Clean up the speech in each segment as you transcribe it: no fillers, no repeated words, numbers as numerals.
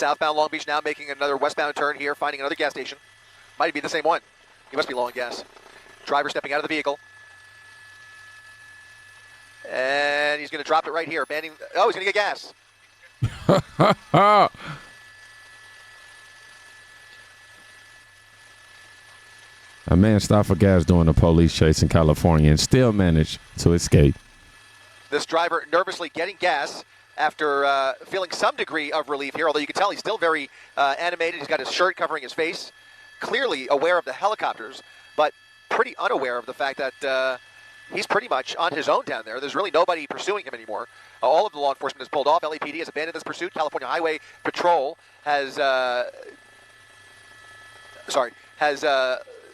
southbound Long Beach now, making another westbound turn here, finding another gas station. Might be the same one. He must be low on gas. Driver stepping out of the vehicle. And he's going to drop it right here. He's going to get gas. A man stopped for gas during a police chase in California and still managed to escape. This driver nervously getting gas after feeling some degree of relief here, although you can tell he's still very animated. He's got his shirt covering his face, clearly aware of the helicopters, but pretty unaware of the fact that he's pretty much on his own down there. There's really nobody pursuing him anymore. All of the law enforcement is pulled off. LAPD has abandoned this pursuit. California Highway Patrol has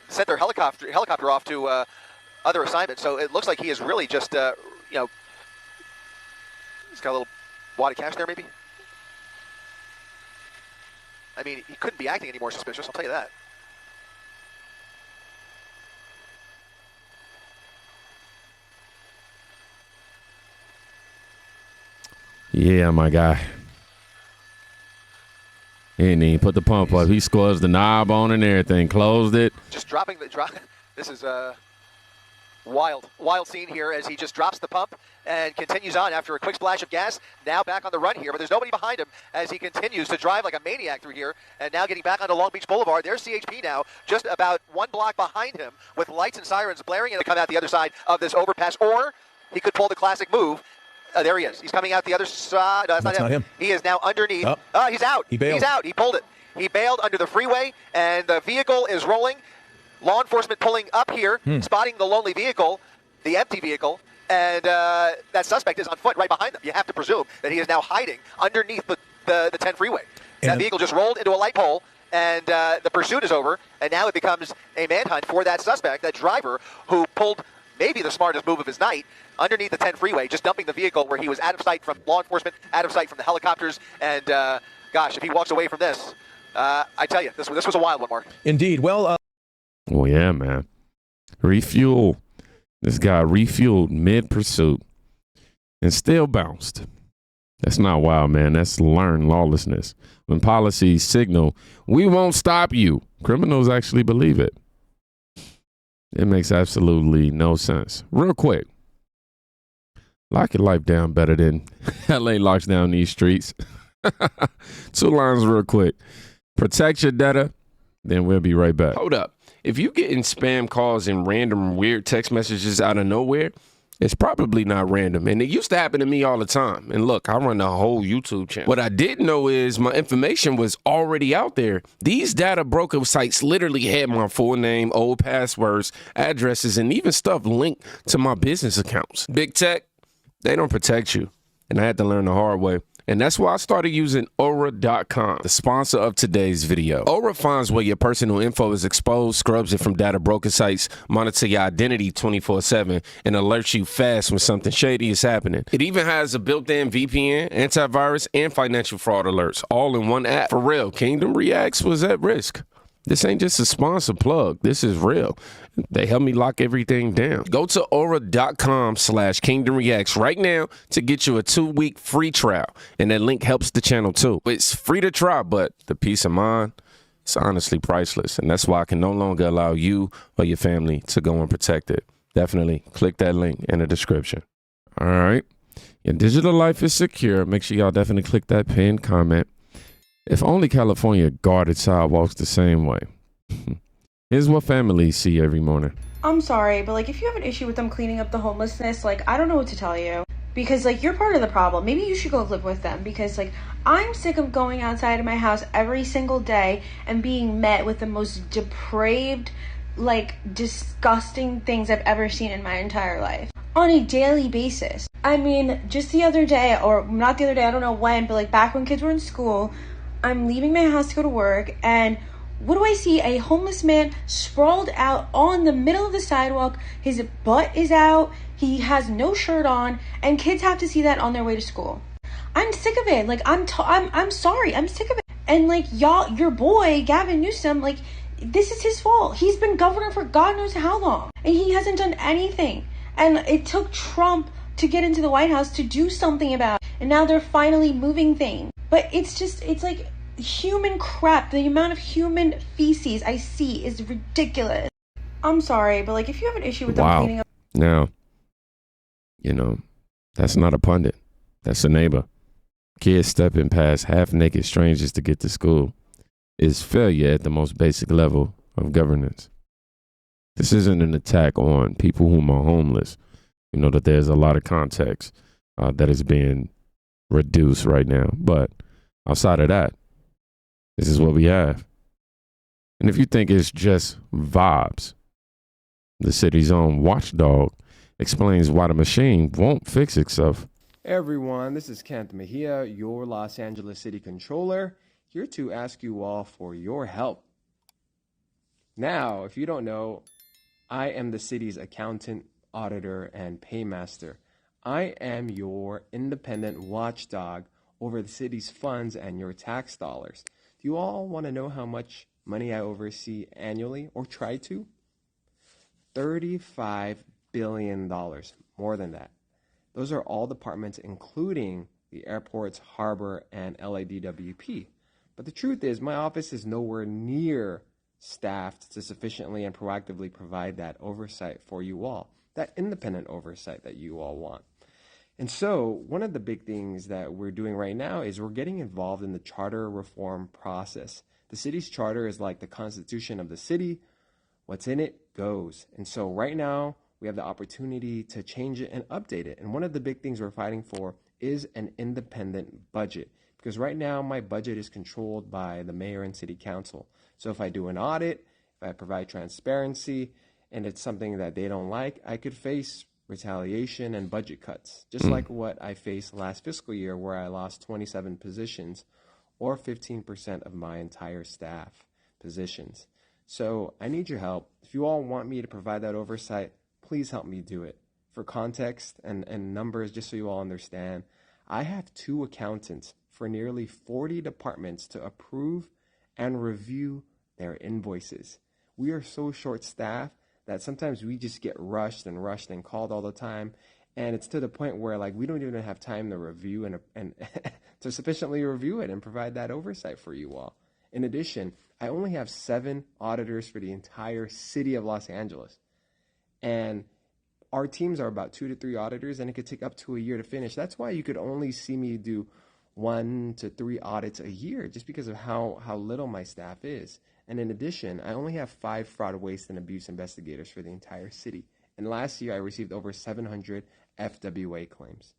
sent their helicopter off to other assignments. So it looks like he is really just, he's got a little wad of cash there maybe. I mean, he couldn't be acting any more suspicious, I'll tell you that. Yeah, my guy. He didn't even put the pump up. He squeezed the knob on and everything, closed it. Just dropping the drop. This is a wild scene here as he just drops the pump and continues on after a quick splash of gas. Now back on the run here, but there's nobody behind him as he continues to drive like a maniac through here. And now getting back onto Long Beach Boulevard. There's CHP now, just about 1 block behind him, with lights and sirens blaring, and to come out the other side of this overpass. Or he could pull the classic move. There he is. He's coming out the other side. No, that's not him. He is now underneath. He's out. He bailed. He's out. He pulled it. He bailed under the freeway, and the vehicle is rolling. Law enforcement pulling up here, spotting the lonely vehicle, the empty vehicle, and that suspect is on foot right behind them. You have to presume that he is now hiding underneath the 10 freeway. That vehicle just rolled into a light pole, and the pursuit is over, and now it becomes a manhunt for that suspect, that driver who pulled maybe the smartest move of his night, underneath the 10 freeway, just dumping the vehicle where he was out of sight from law enforcement, out of sight from the helicopters. And, gosh, if he walks away from this, I tell you, this was a wild one, Mark. Indeed. Well, yeah, man. Refuel. This guy refueled mid-pursuit and still bounced. That's not wild, man. That's learned lawlessness. When policies signal, we won't stop you, criminals actually believe it. It makes absolutely no sense. Real quick. Lock your life down better than LA locks down these streets. 2 lines real quick. Protect your data, then we'll be right back. Hold up. If you getting spam calls and random weird text messages out of nowhere, it's probably not random. And it used to happen to me all the time. And look, I run a whole YouTube channel. What I didn't know is my information was already out there. These data broker sites literally had my full name, old passwords, addresses, and even stuff linked to my business accounts. Big tech, they don't protect you. And I had to learn the hard way. And that's why I started using Aura.com, the sponsor of today's video. Aura finds where your personal info is exposed, scrubs it from data broker sites, monitor your identity 24/7, and alerts you fast when something shady is happening. It even has a built-in VPN, antivirus, and financial fraud alerts, all in one app. For real, Kingdom Reacts was at risk. This ain't just a sponsor plug. This is real. They help me lock everything down. Go to aura.com/kingdomreacts right now to get you a 2-week free trial. And that link helps the channel too. It's free to try, but the peace of mind, it's honestly priceless. And that's why I can no longer allow you or your family to go unprotected. Definitely click that link in the description. All right. Your digital life is secure. Make sure y'all definitely click that pinned comment. If only California guarded sidewalks the same way. Here's what families see every morning. I'm sorry, but like if you have an issue with them cleaning up the homelessness, like I don't know what to tell you. Because like you're part of the problem. Maybe you should go live with them, because like I'm sick of going outside of my house every single day and being met with the most depraved, like disgusting things I've ever seen in my entire life. On a daily basis. I mean, just the other day, or not the other day, I don't know when, but like back when kids were in school, I'm leaving my house to go to work, and what do I see? A homeless man sprawled out on the middle of the sidewalk. His butt is out. He has no shirt on, and kids have to see that on their way to school. I'm sick of it. Like I'm sorry. I'm sick of it. And like y'all, your boy Gavin Newsom, like this is his fault. He's been governor for God knows how long, and he hasn't done anything. And it took Trump to get into the White House to do something about it. And now they're finally moving things. But it's like human crap, the amount of human feces I see is ridiculous. I'm sorry, but like if you have an issue with them cleaning up. Now, that's not a pundit. That's a neighbor. Kids stepping past half-naked strangers to get to school is failure at the most basic level of governance. This isn't an attack on people who are homeless. You know that there's a lot of context that is being reduced right now. But outside of that, this is what we have. And if you think it's just vibes, the city's own watchdog explains why the machine won't fix itself. Hey everyone, this is Kent Mejia, your Los Angeles City Controller, here to ask you all for your help. Now, if you don't know, I am the city's accountant, auditor, and paymaster. I am your independent watchdog over the city's funds and your tax dollars. Do you all want to know how much money I oversee annually, or try to? $35 billion, more than that. Those are all departments, including the airports, harbor, and LADWP. But the truth is, my office is nowhere near staffed to sufficiently and proactively provide that oversight for you all, that independent oversight that you all want. And so one of the big things that we're doing right now is we're getting involved in the charter reform process. The city's charter is like the constitution of the city. What's in it goes. And so right now, we have the opportunity to change it and update it. And one of the big things we're fighting for is an independent budget. Because right now, my budget is controlled by the mayor and city council. So if I do an audit, if I provide transparency, and it's something that they don't like, I could face retaliation and budget cuts. Just like what I faced last fiscal year, where I lost 27 positions or 15% of my entire staff positions. So I need your help. If you all want me to provide that oversight, please help me do it. For context and numbers, just so you all understand, I have 2 accountants for nearly 40 departments to approve and review their invoices. We are so short-staffed that sometimes we just get rushed and called all the time. And it's to the point where like we don't even have time to review and to sufficiently review it and provide that oversight for you all. In addition, I only have 7 auditors for the entire city of Los Angeles. And our teams are about 2 to 3 auditors, and it could take up to a year to finish. That's why you could only see me do 1 to 3 audits a year, just because of how little my staff is. And in addition, I only have 5 fraud, waste, and abuse investigators for the entire city. And last year, I received over 700 FWA claims.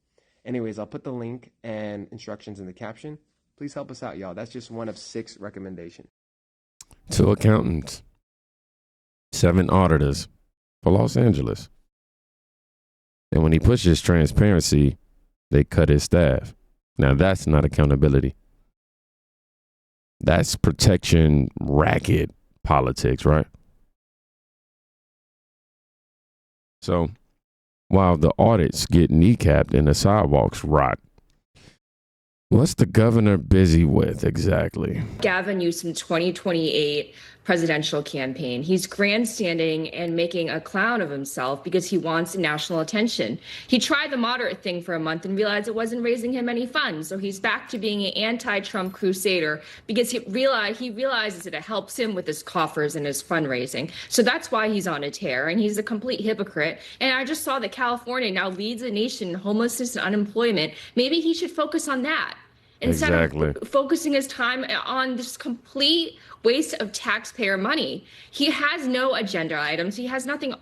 Anyways, I'll put the link and instructions in the caption. Please help us out, y'all. That's just one of 6 recommendations. 2 accountants, 7 auditors for Los Angeles. And when he pushes transparency, they cut his staff. Now that's not accountability. That's protection racket politics, right? So while the audits get kneecapped and the sidewalks rot, what's the governor busy with exactly? Gavin Newsom 2028 presidential campaign. He's grandstanding and making a clown of himself because he wants national attention. He tried the moderate thing for a month and realized it wasn't raising him any funds. So he's back to being an anti-Trump crusader because he realizes that it helps him with his coffers and his fundraising. So that's why he's on a tear, and he's a complete hypocrite. And I just saw that California now leads the nation in homelessness and unemployment. Maybe he should focus on that instead of focusing his time on this complete waste of taxpayer money. He has no agenda items. He has nothing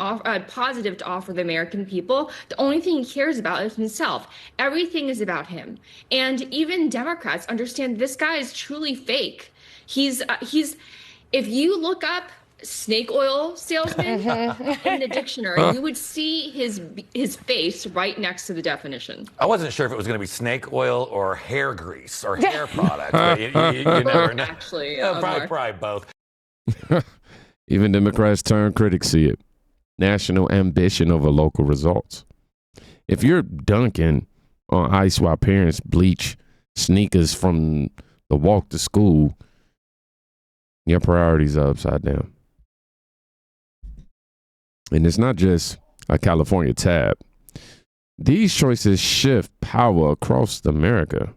positive to offer the American people. The only thing he cares about is himself. Everything is about him. And even Democrats understand this guy is truly fake. He's if you look up snake oil salesman in the dictionary, you would see his face right next to the definition. I wasn't sure if it was going to be snake oil or hair grease or hair product. But you never know. Actually, probably both. Even Democrats turn critics see it. National ambition over local results. If you're dunking on ice while parents bleach sneakers from the walk to school, your priorities are upside down. And it's not just a California tab. These choices shift power across America.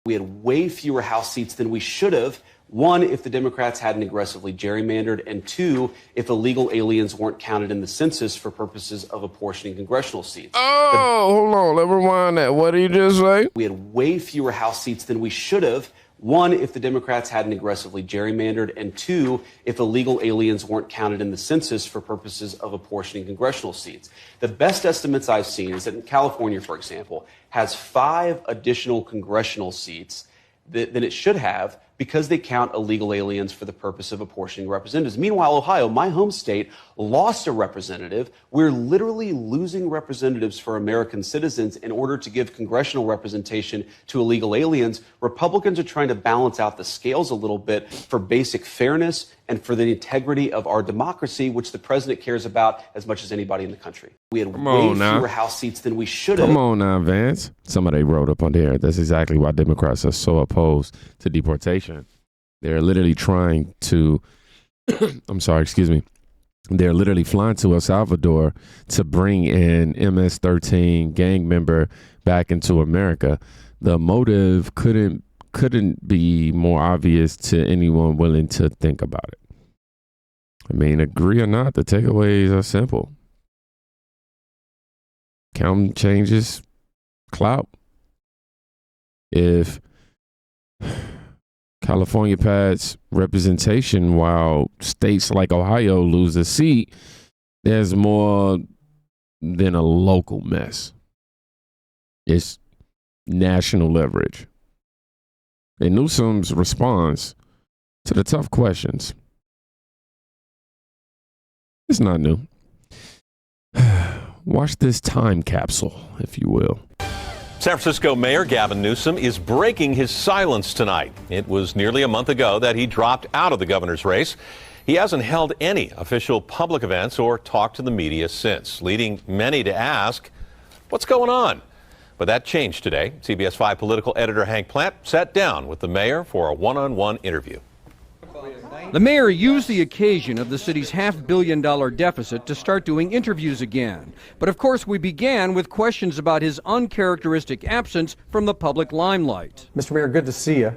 We had way fewer House seats than we should have. One, if the Democrats hadn't aggressively gerrymandered, and two, if illegal aliens weren't counted in the census for purposes of apportioning congressional seats. Hold on. Let me rewind that. What did you just say? We had way fewer House seats than we should have. One, if the Democrats hadn't aggressively gerrymandered, and two, if illegal aliens weren't counted in the census for purposes of apportioning congressional seats. The best estimates I've seen is that in California, for example, has 5 additional congressional seats than it should have because they count illegal aliens for the purpose of apportioning representatives. Meanwhile, Ohio, my home state, lost a representative. We're literally losing representatives for American citizens in order to give congressional representation to illegal aliens. Republicans are trying to balance out the scales a little bit for basic fairness and for the integrity of our democracy, which the president cares about as much as anybody in the country. We had way fewer House seats than we should have. Come on now, Vance. Somebody wrote up on there. That's exactly why Democrats are so opposed to deportation. They're literally trying to, They're literally flying to El Salvador to bring in MS-13 gang member back into America. The motive couldn't be more obvious to anyone willing to think about it. I mean, agree or not, the takeaways are simple. Count changes clout. If California pads representation while states like Ohio lose a seat, there's more than a local mess. It's national leverage. And Newsom's response to the tough questions, it's not new. Watch this time capsule, if you will. San Francisco Mayor Gavin Newsom is breaking his silence tonight. It was nearly a month ago that he dropped out of the governor's race. He hasn't held any official public events or talked to the media since, leading many to ask, what's going on? But that changed today. CBS 5 political editor Hank Plant sat down with the mayor for a one-on-one interview. The mayor used the occasion of the city's $500 million deficit to start doing interviews again. But of course, we began with questions about his uncharacteristic absence from the public limelight. Mr. Mayor, good to see you.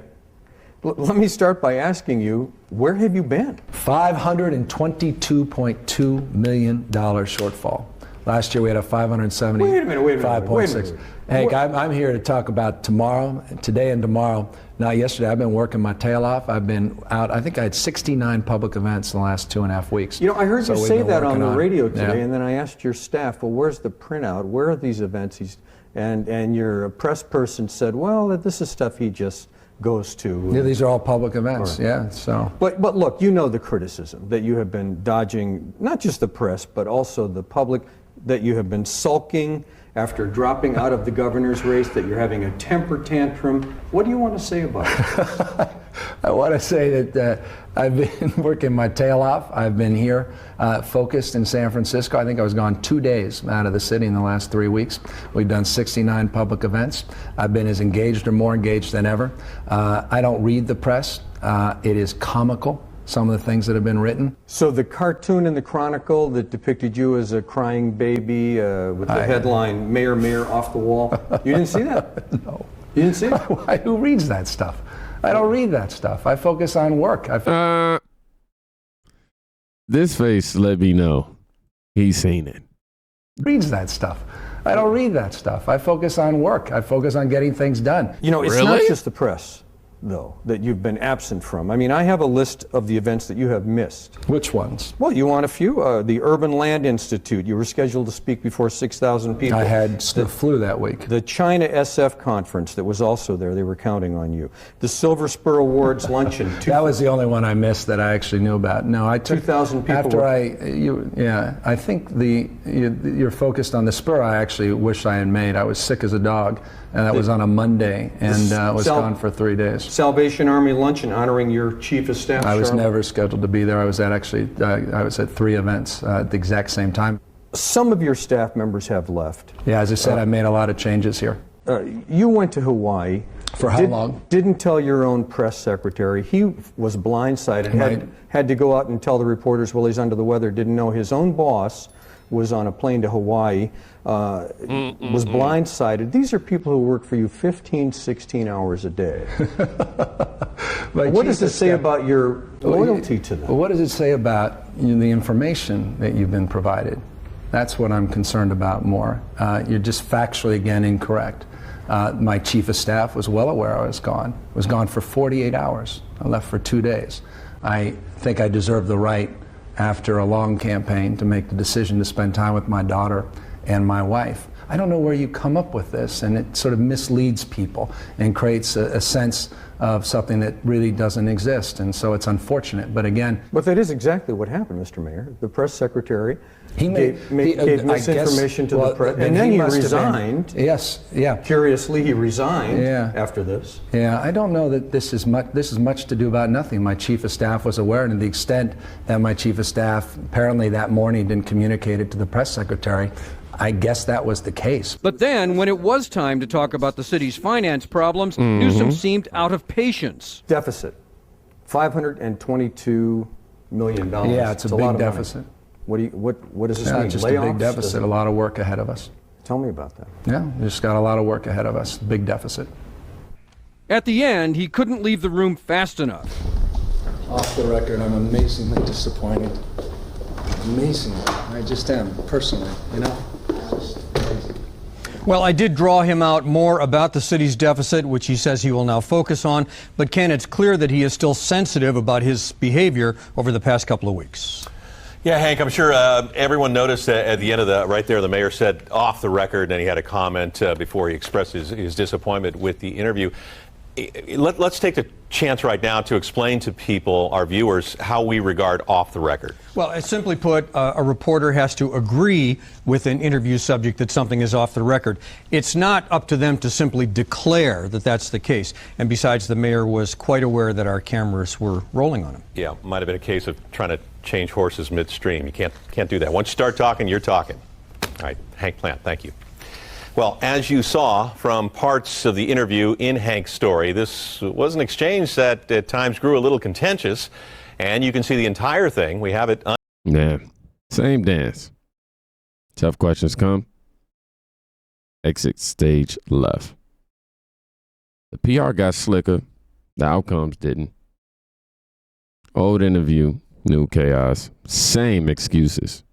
Let me start by asking you, where have you been? $522.2 million shortfall. Last year we had a 570. Wait a minute. 5.6. Hank, I'm here to talk about today and tomorrow. Not yesterday. I've been working my tail off. I've been out. I think I had 69 public events in the last 2.5 weeks. You know, I heard you say that on the radio today, and then I asked your staff, well, where's the printout? Where are these events? And your press person said, well, this is stuff he just goes to. Yeah, these are all public events. Right. Yeah. So. But look, you know the criticism that you have been dodging, not just the press, but also the public, that you have been sulking after dropping out of the governor's race, that you're having a temper tantrum. What do you want to say about it? I want to say that I've been working my tail off. I've been here focused in San Francisco. I think I was gone 2 days out of the city in the last 3 weeks. We've done 69 public events. I've been as engaged or more engaged than ever. I don't read the press. It is comical, some of the things that have been written. So the cartoon in the Chronicle that depicted you as a crying baby with the headline, Mayor, Mayor, off the wall, you didn't see that? No. You didn't see it? Who reads that stuff? I don't read that stuff. I focus on work. This face let me know he's seen it. Reads that stuff. I don't read that stuff. I focus on work. I focus on getting things done. You know, it's not just the press, though, that you've been absent from. I mean, I have a list of the events that you have missed. Which ones? Well, you want a few. The Urban Land Institute. You were scheduled to speak before 6,000 people. I had the flu that week. The China SF conference that was also there. They were counting on you. The Silver Spur Awards luncheon. That was the only one I missed that I actually knew about. No, I took 2,000 people. I think you're focused on the Spur. I actually wish I had made. I was sick as a dog, and that was on a Monday, and was gone for 3 days. Salvation Army luncheon honoring your chief of staff. I was never scheduled to be there. I was at 3 events at the exact same time. Some of your staff members have left. Yeah, as I said, I made a lot of changes here. You went to Hawaii. For how long? Didn't tell your own press secretary. He was blindsided. Right. Had to go out and tell the reporters, well, he's under the weather. Didn't know his own boss was on a plane to Hawaii, was blindsided. These are people who work for you 15, 16 hours a day. What does it say about your loyalty to them? What does it say about the information that you've been provided? That's what I'm concerned about more. You're just factually, again, incorrect. My chief of staff was well aware I was gone. I was gone for 48 hours. I left for 2 days. I think I deserve the right, after a long campaign, to make the decision to spend time with my daughter and my wife. I don't know where you come up with this, and it sort of misleads people and creates a sense of something that really doesn't exist, and so it's unfortunate. But again... But that is exactly what happened, Mr. Mayor. The press secretary gave misinformation to the press, and then he resigned. Yes, yeah. Curiously, he resigned after this. Yeah, I don't know that this is much to do about nothing. My chief of staff was aware, and to the extent that my chief of staff apparently that morning didn't communicate it to the press secretary, I guess that was the case. But then, when it was time to talk about the city's finance problems, Newsom seemed out of patience. Deficit, $522 million. Yeah, it's a big deficit. What does this mean? Just a big deficit, a lot of work ahead of us. Tell me about that. Yeah, we just got a lot of work ahead of us, big deficit. At the end, he couldn't leave the room fast enough. Off the record, I'm amazingly disappointed. Amazingly. I just am, personally, you know? Well, I did draw him out more about the city's deficit, which he says he will now focus on. But Ken, it's clear that he is still sensitive about his behavior over the past couple of weeks. Yeah, Hank, I'm sure everyone noticed that at the end of right there, the mayor said off the record, and he had a comment before he expressed his disappointment with the interview. Let's take the chance right now to explain to people, our viewers, how we regard off the record. Well, simply put, a reporter has to agree with an interview subject that something is off the record. It's not up to them to simply declare that that's the case. And besides, the mayor was quite aware that our cameras were rolling on him. Yeah, might have been a case of trying to change horses midstream. You can't do that. Once you start talking, you're talking. All right, Hank Plant, thank you. Well, as you saw from parts of the interview in Hank's story, this was an exchange that at times grew a little contentious, and you can see the entire thing. We have it. Yeah, same dance. Tough questions come. Exit stage left. The PR got slicker. The outcomes didn't. Old interview, new chaos. Same excuses.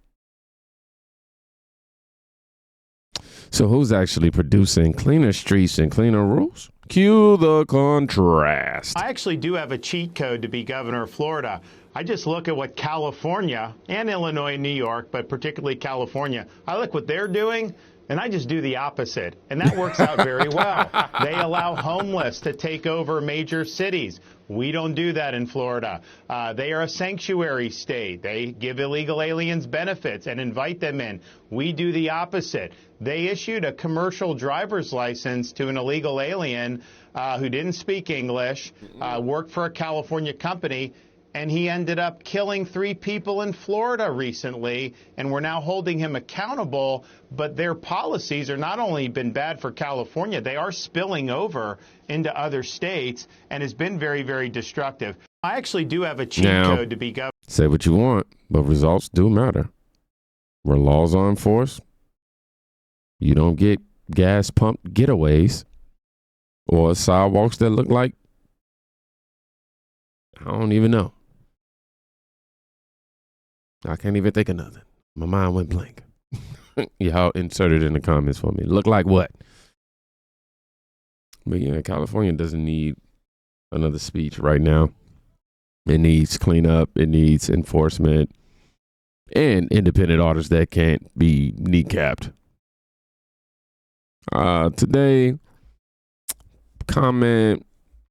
So who's actually producing cleaner streets and cleaner rules? Cue the contrast. I actually do have a cheat code to be governor of Florida. I just look at what California and Illinois and New York, but particularly California, I look what they're doing, and I just do the opposite. And that works out very well. They allow homeless to take over major cities. We don't do that in Florida. They are a sanctuary state. They give illegal aliens benefits and invite them in. We do the opposite. They issued a commercial driver's license to an illegal alien who didn't speak English, worked for a California company, and he ended up killing 3 people in Florida recently, and we're now holding him accountable. But their policies are not only been bad for California, they are spilling over into other states and has been very, very destructive. I actually do have a cheat code to be governor. Say what you want, but results do matter. Where laws are enforced, you don't get gas pump getaways or sidewalks that look like, I don't even know. I can't even think of nothing. My mind went blank. Y'all insert it in the comments for me. Look like what? But yeah, California doesn't need another speech right now. It needs cleanup. It needs enforcement and independent orders that can't be kneecapped. Today, comment,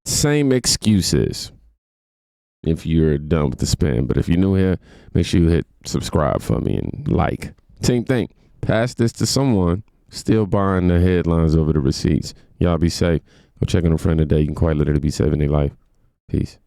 same excuses. If you're done with the spam. But if you're new here, make sure you hit subscribe for me and like. Same thing. Pass this to someone still buying the headlines over the receipts. Y'all be safe. Go check on a friend today. You can quite literally be saving their life. Peace.